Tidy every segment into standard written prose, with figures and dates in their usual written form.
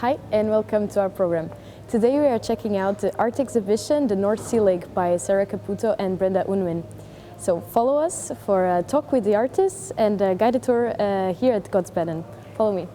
Hi and welcome to our program. Today we are checking out the art exhibition The North Sea Lake by Sarah Caputo and Brenda Unwin. So follow us for a talk with the artists and a guided tour here at Godsbaden. Follow me.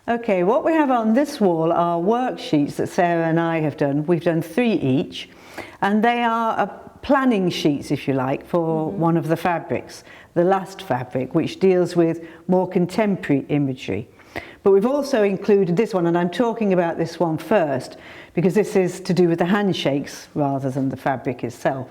Okay, what we have on this wall are worksheets that Sarah and I have done. We've done 3 each, and they are planning sheets, if you like, for one of the fabrics, the last fabric, which deals with more contemporary imagery. But we've also included this one, and I'm talking about this one first, because this is to do with the handshakes rather than the fabric itself.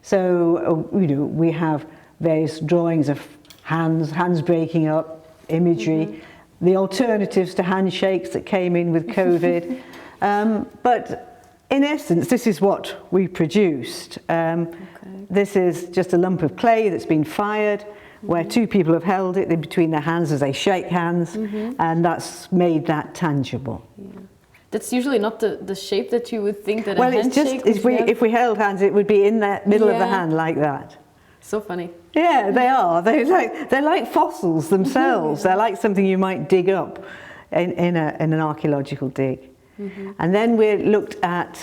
So, we have various drawings of hands breaking up, imagery, the alternatives to handshakes that came in with COVID. But in essence, this is what we produced. This is just a lump of clay that's been fired, where 2 people have held it in between their hands as they shake hands, and that's made that tangible. Yeah. That's usually not the shape that you would think that a handshake it's just, if we held hands, it would be in the middle of the hand like that. So funny. Yeah, they are. They're like fossils themselves. They're like something you might dig up in an archaeological dig. And then we looked at,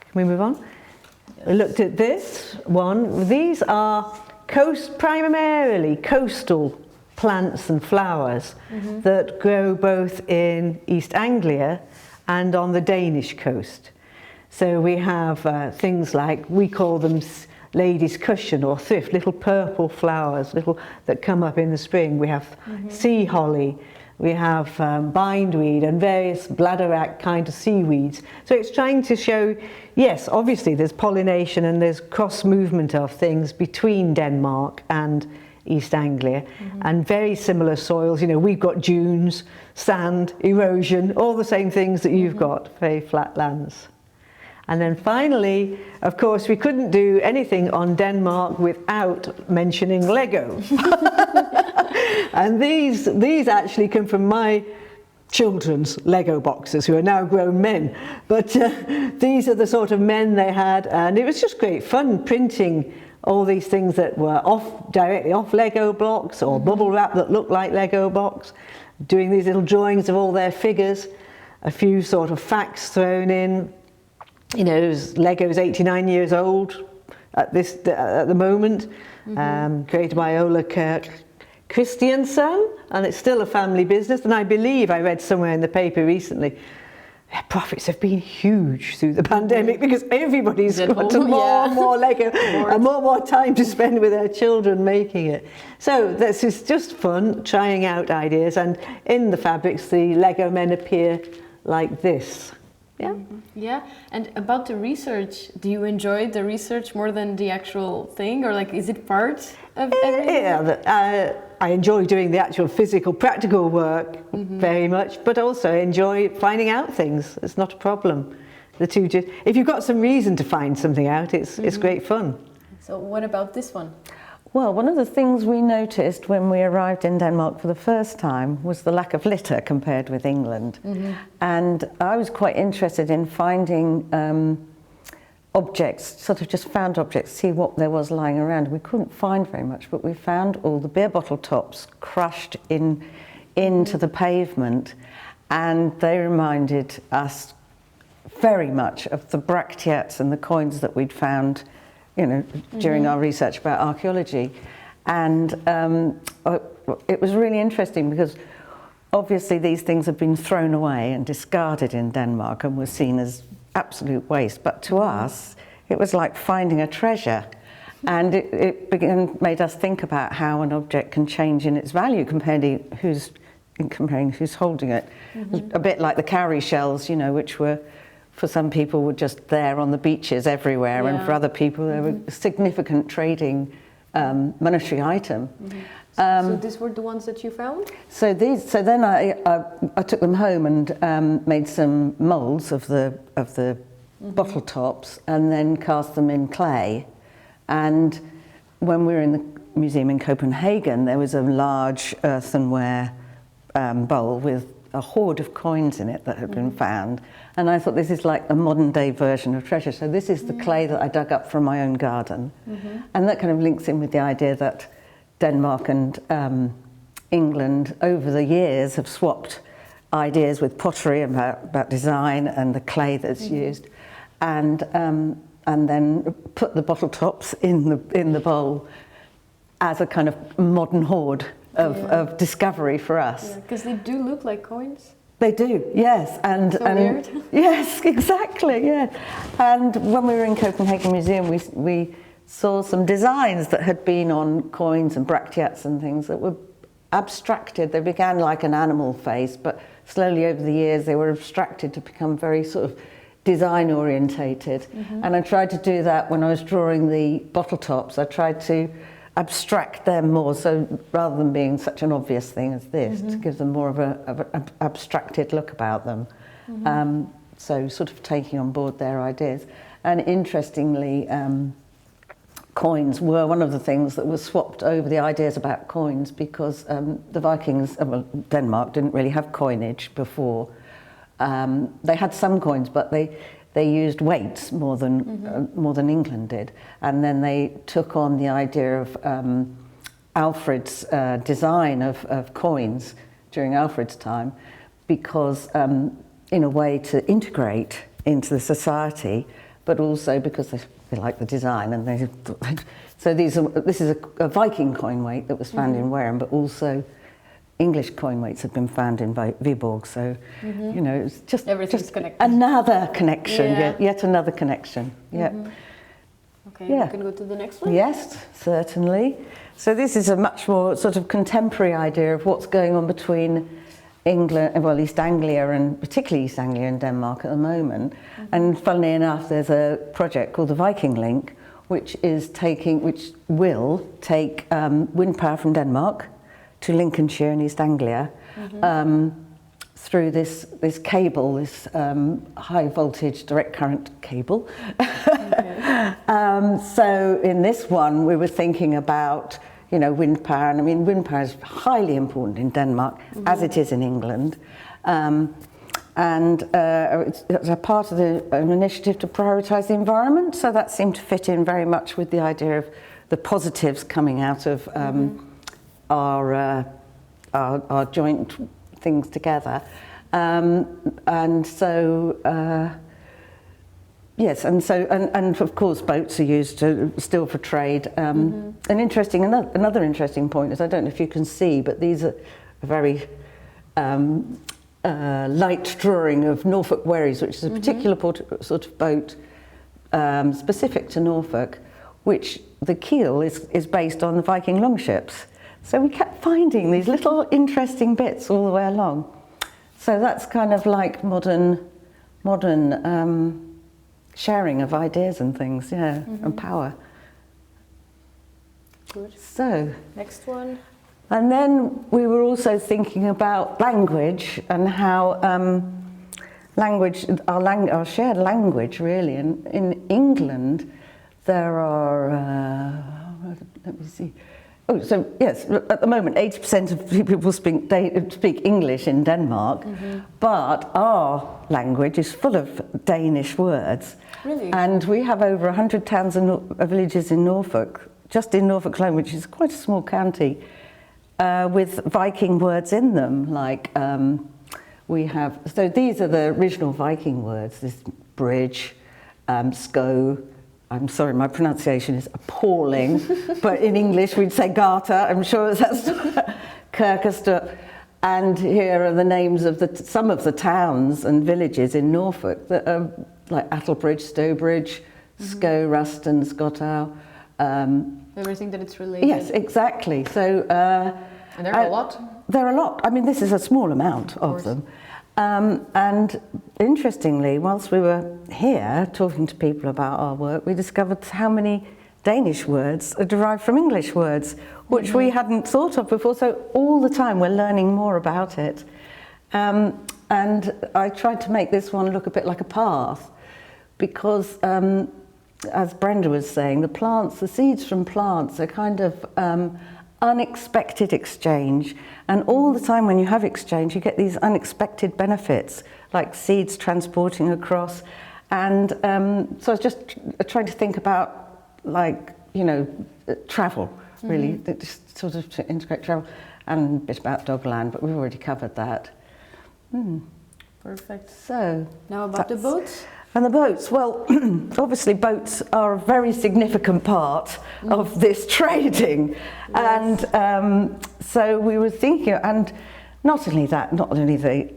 can we move on? Yes. We looked at this one. These are primarily coastal plants and flowers that grow both in East Anglia and on the Danish coast. So we have things like, we call them lady's cushion or thrift, little purple flowers, that come up in the spring. We have sea holly, we have bindweed and various bladderwrack kind of seaweeds. So it's trying to show, yes, obviously there's pollination and there's cross movement of things between Denmark and East Anglia, and very similar soils. We've got dunes, sand, erosion, all the same things that you've got, very flat lands. And then finally, of course, we couldn't do anything on Denmark without mentioning Lego. And these actually come from my children's Lego boxes, who are now grown men. But these are the sort of men they had, and it was just great fun printing all these things that were directly off Lego blocks, or bubble wrap that looked like Lego blocks, doing these little drawings of all their figures, a few sort of facts thrown in. Lego's 89 years old at the moment, created by Ola Christiansen, and it's still a family business. And I believe I read somewhere in the paper recently, their profits have been huge through the pandemic because everybody's got more and more Lego and more time to spend with their children making it. So this is just fun, trying out ideas, and in the fabrics the Lego men appear like this. Yeah. Yeah. And about the research, do you enjoy the research more than the actual thing, or is it part of everything? Yeah. I enjoy doing the actual physical, practical work very much, but also enjoy finding out things. It's not a problem. The two, if you've got some reason to find something out, it's great fun. So what about this one? Well, one of the things we noticed when we arrived in Denmark for the first time was the lack of litter compared with England. And I was quite interested in finding objects, sort of just found objects, see what there was lying around. We couldn't find very much, but we found all the beer bottle tops crushed into the pavement, and they reminded us very much of the bracteates and the coins that we'd found, you know, during our research about archaeology. And it was really interesting because obviously these things have been thrown away and discarded in Denmark and were seen as absolute waste, but to us it was like finding a treasure, and it made us think about how an object can change in its value comparing who's holding it. A bit like the cowrie shells, you know, which were, for some people, were just there on the beaches everywhere, and for other people they were a significant trading monetary item. So these were the ones that you found? So then I took them home and made some moulds of the bottle tops, and then cast them in clay. And when we were in the museum in Copenhagen, there was a large earthenware bowl with a hoard of coins in it that had been found. And I thought, this is like a modern day version of treasure. So this is the clay that I dug up from my own garden. And that kind of links in with the idea that Denmark and England over the years have swapped ideas with pottery about design and the clay that's used, and then put the bottle tops in the bowl as a kind of modern hoard of discovery for us. Because they do look like coins. They do, yes. And weird. Yes, exactly, yeah. And when we were in Copenhagen Museum, we saw some designs that had been on coins and bracteates and things that were abstracted. They began like an animal face, but slowly over the years they were abstracted to become very sort of design orientated. And I tried to do that when I was drawing the bottle tops. I tried to abstract them more, so rather than being such an obvious thing as this, to give them more of an abstracted look about them. So sort of taking on board their ideas. And interestingly, coins were one of the things that was swapped over, the ideas about coins, because the Vikings, well, Denmark didn't really have coinage before. They had some coins, but they used weights more than England did. And then they took on the idea of Alfred's design of coins during Alfred's time, because in a way to integrate into the society, but also because they like the design, and so this is a Viking coin weight that was found in Wareham, but also English coin weights have been found in Viborg. So you know, it's just connected. Another connection, yet another connection. Yeah. Okay, you can go to the next one. Yes, certainly. So this is a much more sort of contemporary idea of what's going on between England, well, East Anglia, and particularly East Anglia and Denmark at the moment. And funnily enough, there's a project called the Viking Link, which will take wind power from Denmark to Lincolnshire and East Anglia through this cable, this high voltage direct current cable. So in this one, we were thinking about, you know, wind power, and I mean, wind power is highly important in Denmark, as it is in England. It's a part of an initiative to prioritise the environment, so that seemed to fit in very much with the idea of the positives coming out of our joint things together. Yes, and of course boats are used still for trade. Another interesting point is, I don't know if you can see, but these are a very light drawing of Norfolk wherries, which is a particular sort of boat specific to Norfolk, which the keel is based on the Viking longships. So we kept finding these little interesting bits all the way along. So that's kind of like modern sharing of ideas and things, and power. Good. So next one. And then we were also thinking about language and how language, our shared language really. And in England, there are, let me see. Oh, so yes, at the moment, 80% of people speak English in Denmark, but our language is full of Danish words. Really? And we have over 100 towns and villages in Norfolk, just in Norfolk alone, which is quite a small county, with Viking words in them, like we have, so these are the original Viking words, this bridge, sko. I'm sorry, my pronunciation is appalling, but in English we'd say garter, I'm sure that's Kirkester. And here are the names of some of the towns and villages in Norfolk that are like Attlebridge, Stowbridge, Sco, Ruston, Scottow. Everything that it's related. Yes, exactly. So, and there are a lot? There are a lot. I mean, this is a small amount of them. And interestingly, whilst we were here talking to people about our work, we discovered how many Danish words are derived from English words, which we hadn't thought of before. So all the time we're learning more about it. And I tried to make this one look a bit like a path, because as Brenda was saying, the seeds from plants are kind of unexpected exchange, and all the time when you have exchange you get these unexpected benefits, like seeds transporting across. And so I was just trying to think about, like, you know, travel really, just sort of to integrate travel, and a bit about Doggerland, but we've already covered that. Perfect. So now about the boats. And the boats, well, obviously boats are a very significant part of this trading. Yes. And so we were thinking, and not only the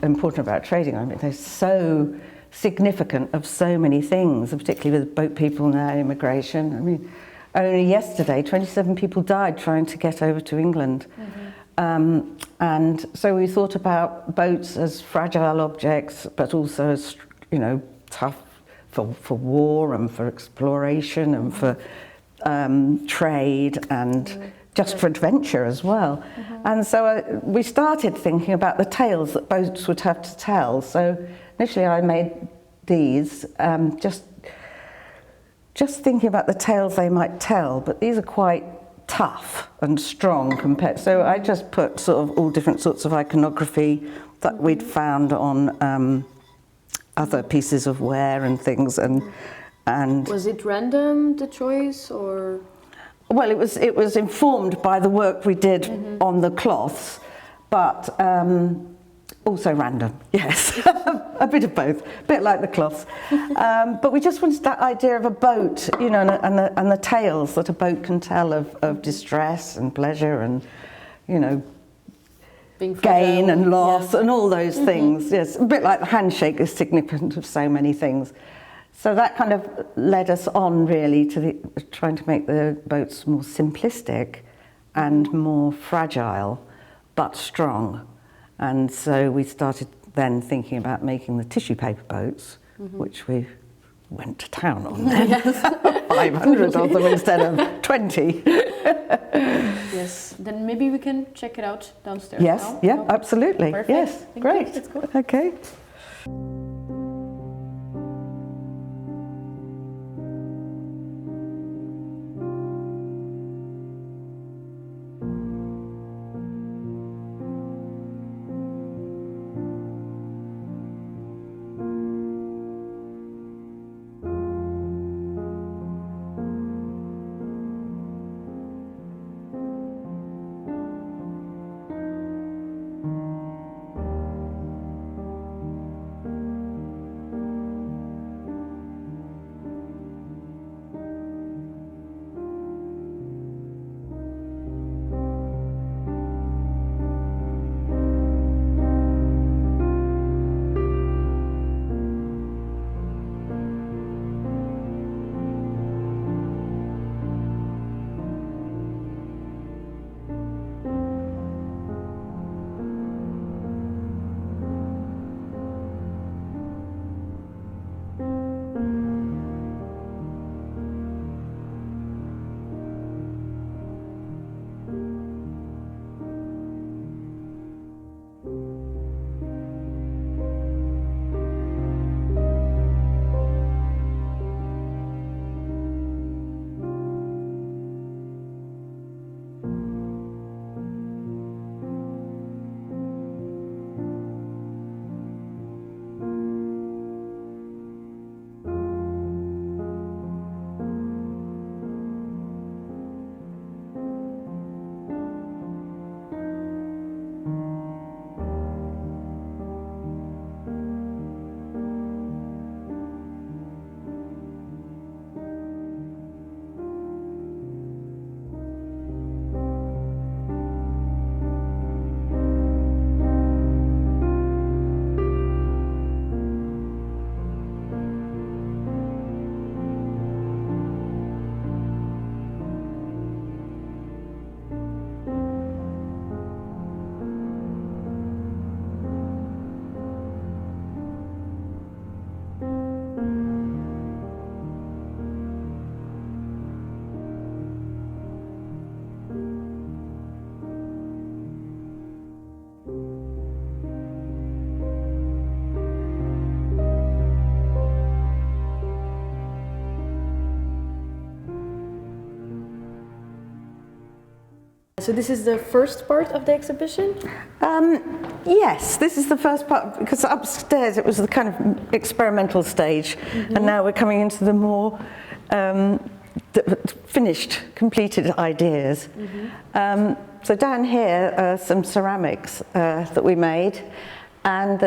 important about trading, I mean, they're so significant of so many things, particularly with boat people now, immigration. I mean, only yesterday, 27 people died trying to get over to England. And so we thought about boats as fragile objects, but also as, you know, tough for war and for exploration and for trade and just for adventure as well. And so we started thinking about the tales that boats would have to tell. So initially I made these just thinking about the tales they might tell, but these are quite tough and strong compared. So I just put sort of all different sorts of iconography that we'd found on other pieces of ware and things, and was it random, the choice, or? Well, it was informed by the work we did on the cloths, but also random, yes. A bit of both, a bit like the cloths. But we just wanted that idea of a boat, you know, and the tales that a boat can tell of distress and pleasure and, you know, gain and loss, and all those things. Yes, a bit like the handshake is significant of so many things. So that kind of led us on really to trying to make the boats more simplistic and more fragile, but strong. And so we started then thinking about making the tissue paper boats, which we went to town on then. 500 of them instead of 20. Yes, then maybe we can check it out downstairs. Yes, now. yeah, absolutely. Perfect. Yes, Thank great. you. Let's go. Okay. So this is the first part of the exhibition? Yes, this is the first part, because upstairs it was the kind of experimental stage, and now we're coming into the more finished, completed ideas. So down here are some ceramics that we made, and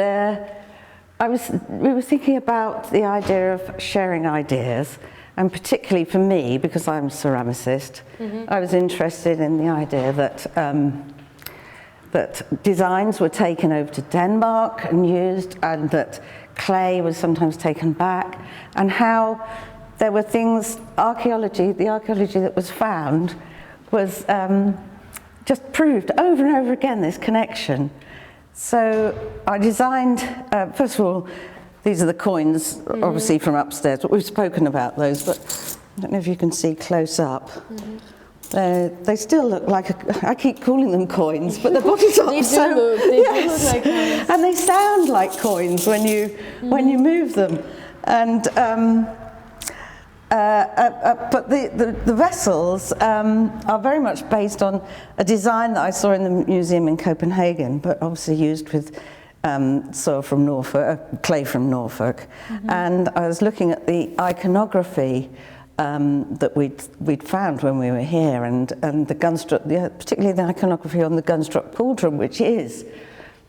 we were thinking about the idea of sharing ideas, and particularly for me, because I'm a ceramicist, I was interested in the idea that designs were taken over to Denmark and used, and that clay was sometimes taken back, and how there were things, the archaeology that was found was just proved over and over again this connection. So I designed, first of all, these are the coins, obviously from upstairs, but we've spoken about those, but I don't know if you can see close up. They still look like, I keep calling them coins, but the bodies are They so, do look like coins. and they sound like coins when you move them. And but the vessels are very much based on a design that I saw in the museum in Copenhagen, but obviously used with soil from Norfolk, clay from Norfolk. And I was looking at the iconography that we'd found when we were here, and the Gunstrup, particularly the iconography on the Gunstrup cauldron, which is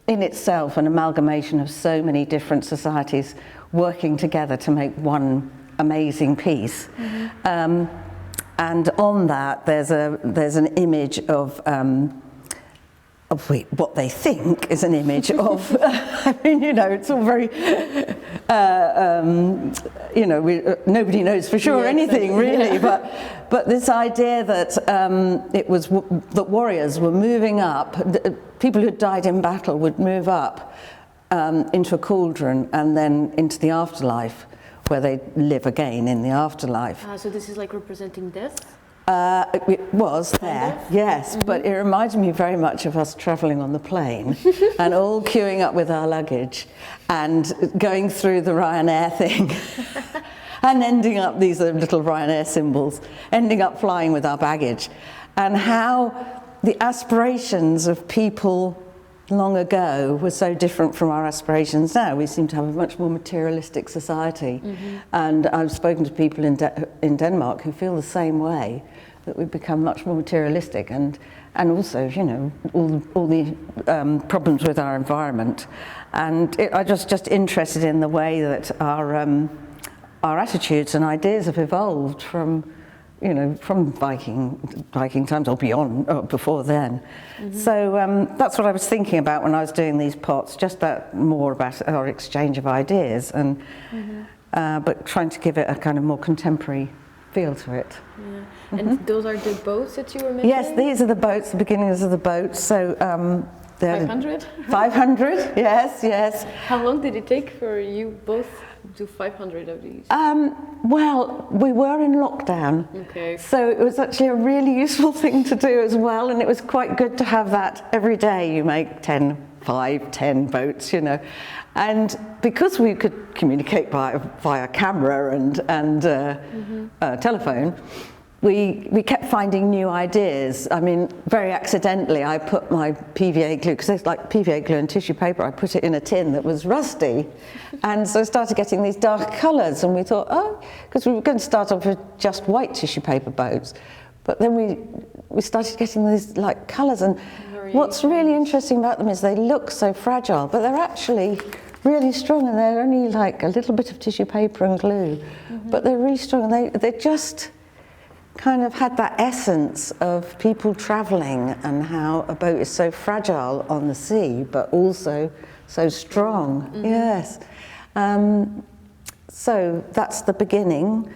in itself an amalgamation of so many different societies working together to make one amazing piece. And on that there's an image of what they think is an image of, I mean, you know, it's all very, you know, nobody knows for sure anything really, but this idea that that warriors were moving up, people who died in battle would move up into a cauldron and then into the afterlife, where they live again in the afterlife. So this is like representing death? It was there, yes, but it reminds me very much of us travelling on the plane and all queuing up with our luggage and going through the Ryanair thing and ending up, these are little Ryanair symbols, ending up flying with our baggage, and how the aspirations of people long ago were so different from our aspirations now. We seem to have a much more materialistic society, and I've spoken to people in Denmark who feel the same way, that we've become much more materialistic, and also, you know, all the problems with our environment. And I was just interested in the way that our attitudes and ideas have evolved from, you know, from Viking times or beyond, or before then. So that's what I was thinking about when I was doing these pots, just that more about our exchange of ideas, and but trying to give it a kind of more contemporary feel to it. And those are the boats that you were making? Yes, these are the boats, the beginnings of the boats. So 500? 500, yes. How long did it take for you both to do 500 of these? Well, we were in lockdown, so it was actually a really useful thing to do as well, and it was quite good to have that every day. You make 10 boats, you know, and because we could communicate via camera and telephone, we kept finding new ideas. I mean, very accidentally, I put my PVA glue, because it's like PVA glue and tissue paper, I put it in a tin that was rusty. And so I started getting these dark colours, and we thought, oh, because we were going to start off with just white tissue paper boats. But then we started getting these like colours, and what's really interesting about them is they look so fragile, but they're actually really strong, and they're only like a little bit of tissue paper and glue. But they're really strong, and they just kind of had that essence of people travelling, and how a boat is so fragile on the sea, but also so strong. Yes. So that's the beginning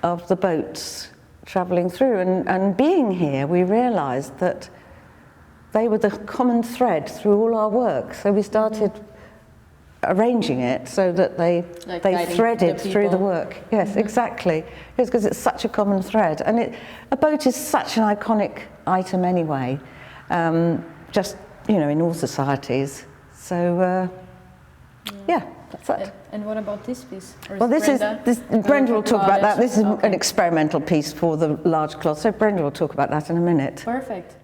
of the boats travelling through, and being here, we realised that they were the common thread through all our work. So we started arranging it so that they threaded through the work. Yes, exactly. It's because it's such a common thread, and a boat is such an iconic item anyway, just, you know, in all societies. So yeah, that's it. And what about this piece? Well, Brenda will talk about that. This is an experimental piece for the large cloth, so Brenda will talk about that in a minute. Perfect.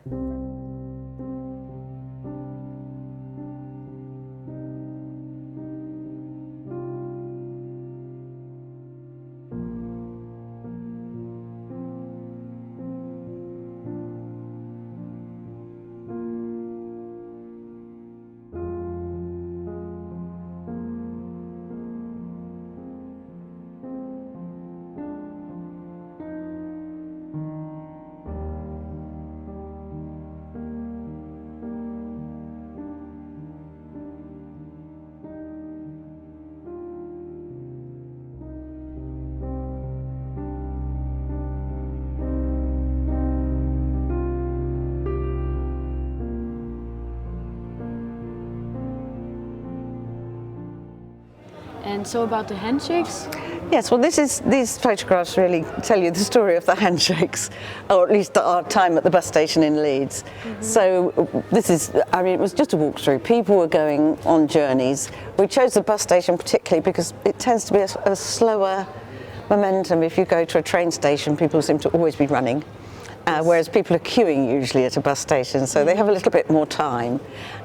And so about the handshakes? Yes, well, these photographs really tell you the story of the handshakes, or at least our time at the bus station in Leeds. So it was just a walkthrough. People were going on journeys. We chose the bus station particularly because it tends to be a slower momentum. If you go to a train station, people seem to always be running, whereas people are queuing usually at a bus station, so they have a little bit more time.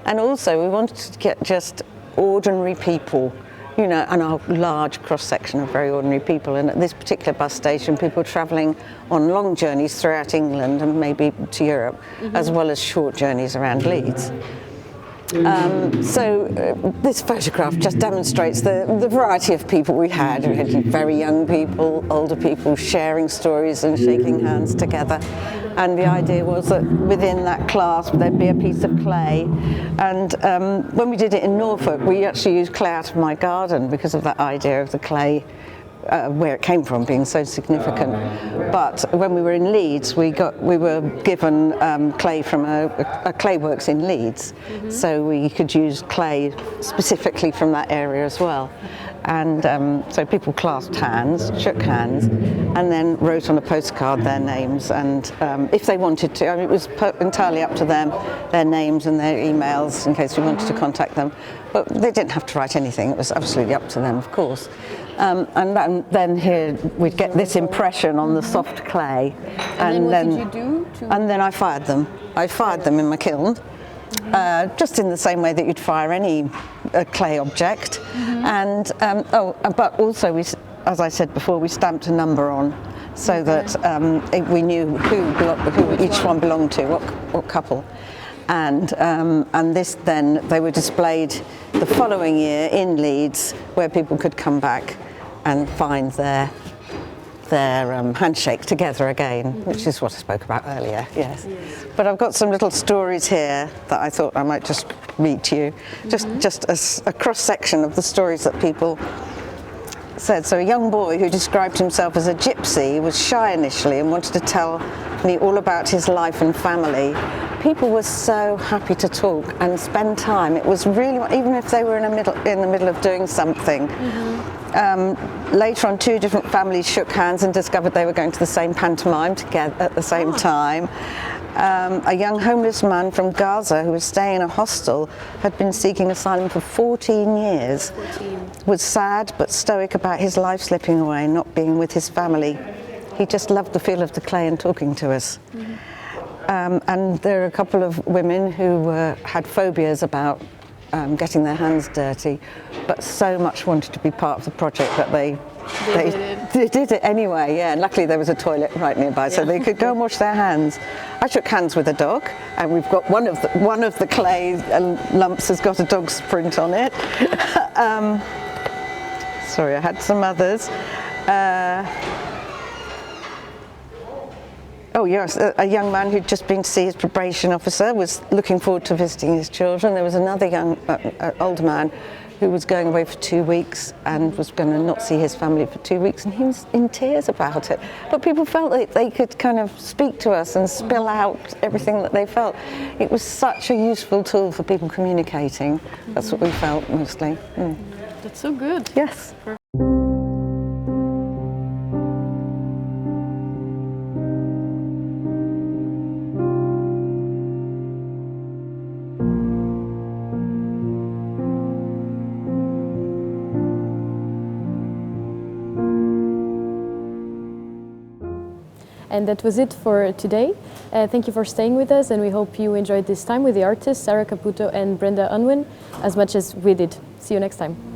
And also, we wanted to get just ordinary people, you know, and a large cross-section of very ordinary people. And at this particular bus station, people travelling on long journeys throughout England and maybe to Europe, as well as short journeys around Leeds. This photograph just demonstrates the variety of people we had. We had very young people, older people sharing stories and shaking hands together. And the idea was that within that class there'd be a piece of clay. And when we did it in Norfolk, we actually used clay out of my garden because of that idea of the clay, where it came from being so significant. But when we were in Leeds, we were given clay from a clay works in Leeds, so we could use clay specifically from that area as well. And so people clasped hands, shook hands, and then wrote on a postcard their names, and if they wanted to, I mean, it was entirely up to them, their names and their emails in case we wanted to contact them, but they didn't have to write anything. It was absolutely up to them, of course. And then here we'd get this impression on the soft clay, and then what did you do? And then I fired them. I fired them in my kiln, just in the same way that you'd fire any clay object. And but also as I said before, we stamped a number on, so that we knew who each one belonged to, what couple. And this then, they were displayed the following year in Leeds, where people could come back and find their handshake together again, which is what I spoke about earlier, yes. But I've got some little stories here that I thought I might just read to you, just a cross-section of the stories that people said. So a young boy who described himself as a gypsy was shy initially and wanted to tell me all about his life and family. People were so happy to talk and spend time. It was really, even if they were in the middle of doing something. Later on, 2 different families shook hands and discovered they were going to the same pantomime together at the same time. A young homeless man from Gaza who was staying in a hostel, had been seeking asylum for 14 years, was sad but stoic about his life slipping away, not being with his family. He just loved the feel of the clay and talking to us. And there are a couple of women who had phobias about getting their hands dirty, but so much wanted to be part of the project that they did it anyway. Yeah, and luckily there was a toilet right nearby, so they could go and wash their hands. I shook hands with a dog, and we've got one of the clay lumps has got a dog's print on it. Sorry, I had some others. Oh yes, a young man who'd just been to see his probation officer was looking forward to visiting his children. There was another young, older man who was going away for 2 weeks and was going to not see his family for 2 weeks, and he was in tears about it. But people felt that they could kind of speak to us and spill out everything that they felt. It was such a useful tool for people communicating. That's what we felt mostly. That's so good. Yes. And that was it for today. Thank you for staying with us, and we hope you enjoyed this time with the artists Sarah Caputo and Brenda Unwin as much as we did. See you next time.